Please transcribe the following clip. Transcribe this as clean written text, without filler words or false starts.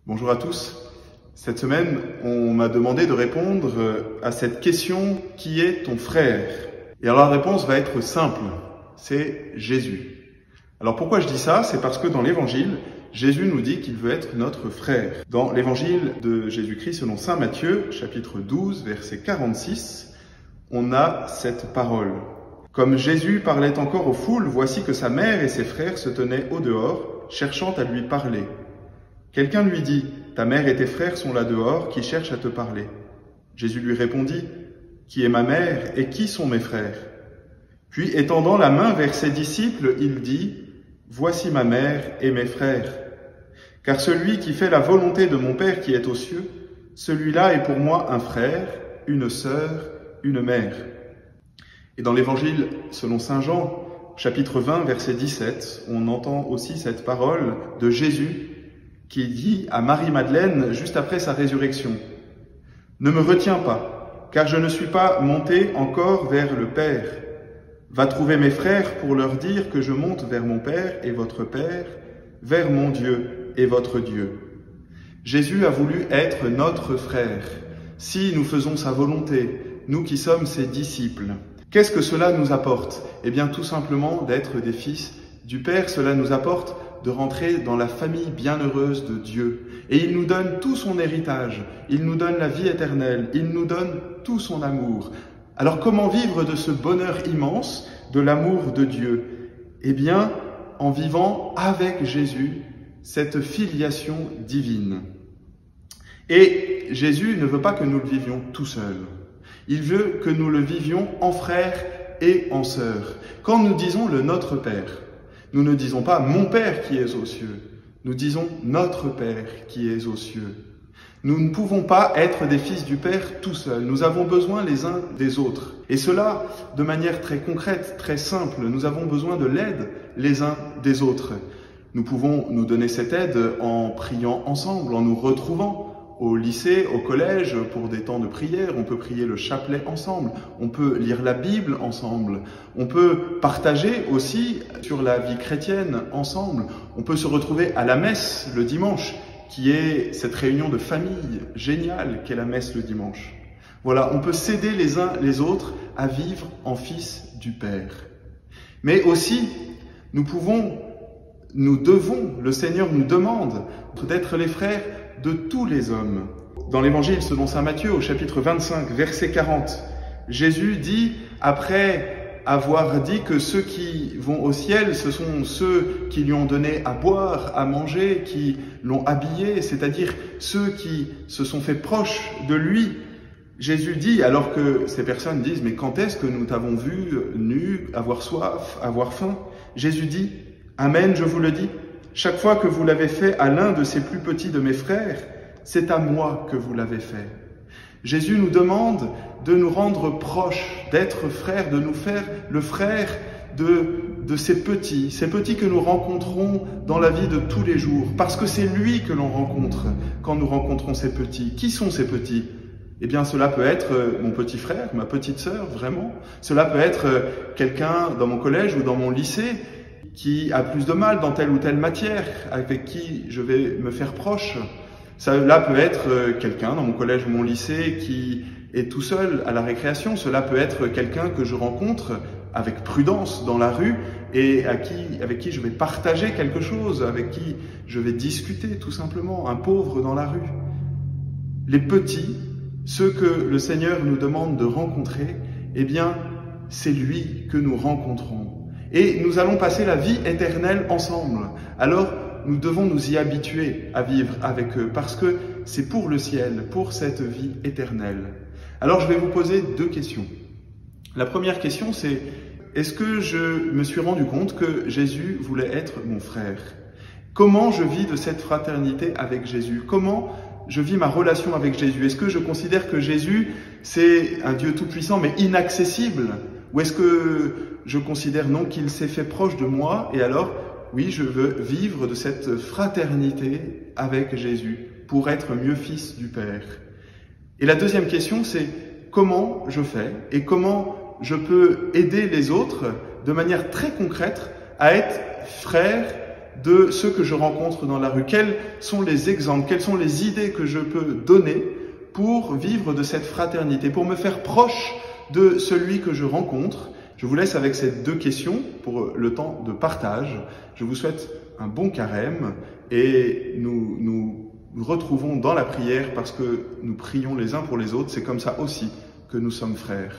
Bonjour à tous. Cette semaine, on m'a demandé de répondre à cette question « Qui est ton frère ?» Et alors la réponse va être simple, c'est Jésus. Alors pourquoi je dis ça? C'est parce que dans l'Évangile, Jésus nous dit qu'il veut être notre frère. Dans l'Évangile de Jésus-Christ selon saint Matthieu, chapitre 12, verset 46, on a cette parole. Comme Jésus parlait encore aux foules, voici que sa mère et ses frères se tenaient au dehors, cherchant à lui parler. Quelqu'un lui dit, « Ta mère et tes frères sont là dehors, qui cherchent à te parler. » Jésus lui répondit, « Qui est ma mère et qui sont mes frères ?» Puis, étendant la main vers ses disciples, il dit, « Voici ma mère et mes frères. Car celui qui fait la volonté de mon Père qui est aux cieux, celui-là est pour moi un frère, une sœur, une mère. » Et dans l'Évangile selon saint Jean, chapitre 20, verset 17, on entend aussi cette parole de Jésus qui dit à Marie-Madeleine juste après sa résurrection, « Ne me retiens pas, car je ne suis pas monté encore vers le Père. Va trouver mes frères pour leur dire que je monte vers mon Père et votre Père, vers mon Dieu et votre Dieu. » Jésus a voulu être notre frère, si nous faisons sa volonté, nous qui sommes ses disciples. Qu'est-ce que cela nous apporte? Eh bien, tout simplement d'être des fils du Père. Cela nous apporte de rentrer dans la famille bienheureuse de Dieu. Et il nous donne tout son héritage, il nous donne la vie éternelle, il nous donne tout son amour. Alors comment vivre de ce bonheur immense, de l'amour de Dieu? Eh bien, en vivant avec Jésus cette filiation divine. Et Jésus ne veut pas que nous le vivions tout seuls. Il veut que nous le vivions en frères et en sœurs. Quand nous disons le Notre Père, nous ne disons pas « mon Père qui est aux cieux », nous disons « notre Père qui est aux cieux ». Nous ne pouvons pas être des fils du Père tout seuls, nous avons besoin les uns des autres. Et cela, de manière très concrète, très simple, nous avons besoin de l'aide les uns des autres. Nous pouvons nous donner cette aide en priant ensemble, en nous retrouvant. Au lycée, au collège, pour des temps de prière, on peut prier le chapelet ensemble, on peut lire la Bible ensemble, on peut partager aussi sur la vie chrétienne ensemble, on peut se retrouver à la messe le dimanche, qui est cette réunion de famille géniale qu'est la messe le dimanche. Voilà, on peut s'aider les uns les autres à vivre en fils du Père. Mais aussi, nous devons, le Seigneur nous demande d'être les frères de tous les hommes. Dans l'Évangile selon saint Matthieu, au chapitre 25, verset 40, Jésus dit, après avoir dit que ceux qui vont au ciel, ce sont ceux qui lui ont donné à boire, à manger, qui l'ont habillé, c'est-à-dire ceux qui se sont fait proches de lui. Jésus dit, alors que ces personnes disent, mais quand est-ce que nous t'avons vu nu, avoir soif, avoir faim? Jésus dit, Amen, je vous le dis, chaque fois que vous l'avez fait à l'un de ces plus petits de mes frères, c'est à moi que vous l'avez fait. Jésus nous demande de nous rendre proches, d'être frères, de nous faire le frère de ces petits que nous rencontrons dans la vie de tous les jours, parce que c'est lui que l'on rencontre quand nous rencontrons ces petits. Qui sont ces petits? Eh bien, cela peut être mon petit frère, ma petite sœur, vraiment. Cela peut être quelqu'un dans mon collège ou dans mon lycée qui a plus de mal dans telle ou telle matière, avec qui je vais me faire proche. Cela peut être quelqu'un dans mon collège ou mon lycée qui est tout seul à la récréation. Cela peut être quelqu'un que je rencontre avec prudence dans la rue et avec qui je vais partager quelque chose, avec qui je vais discuter tout simplement, un pauvre dans la rue. Les petits, ceux que le Seigneur nous demande de rencontrer, eh bien, c'est lui que nous rencontrons. Et nous allons passer la vie éternelle ensemble. Alors, nous devons nous y habituer à vivre avec eux, parce que c'est pour le ciel, pour cette vie éternelle. Alors, je vais vous poser deux questions. La première question, c'est, est-ce que je me suis rendu compte que Jésus voulait être mon frère? Comment je vis de cette fraternité avec Jésus? Comment je vis ma relation avec Jésus? Est-ce que je considère que Jésus, c'est un Dieu tout-puissant, mais inaccessible? Ou est-ce que je considère non qu'il s'est fait proche de moi et alors, oui, je veux vivre de cette fraternité avec Jésus pour être mieux fils du Père. Et la deuxième question, c'est comment je fais et comment je peux aider les autres de manière très concrète à être frère de ceux que je rencontre dans la rue? Quels sont les exemples, quelles sont les idées que je peux donner pour vivre de cette fraternité, pour me faire proche de celui que je rencontre? Je vous laisse avec ces deux questions pour le temps de partage. Je vous souhaite un bon carême et nous retrouvons dans la prière parce que nous prions les uns pour les autres. C'est comme ça aussi que nous sommes frères.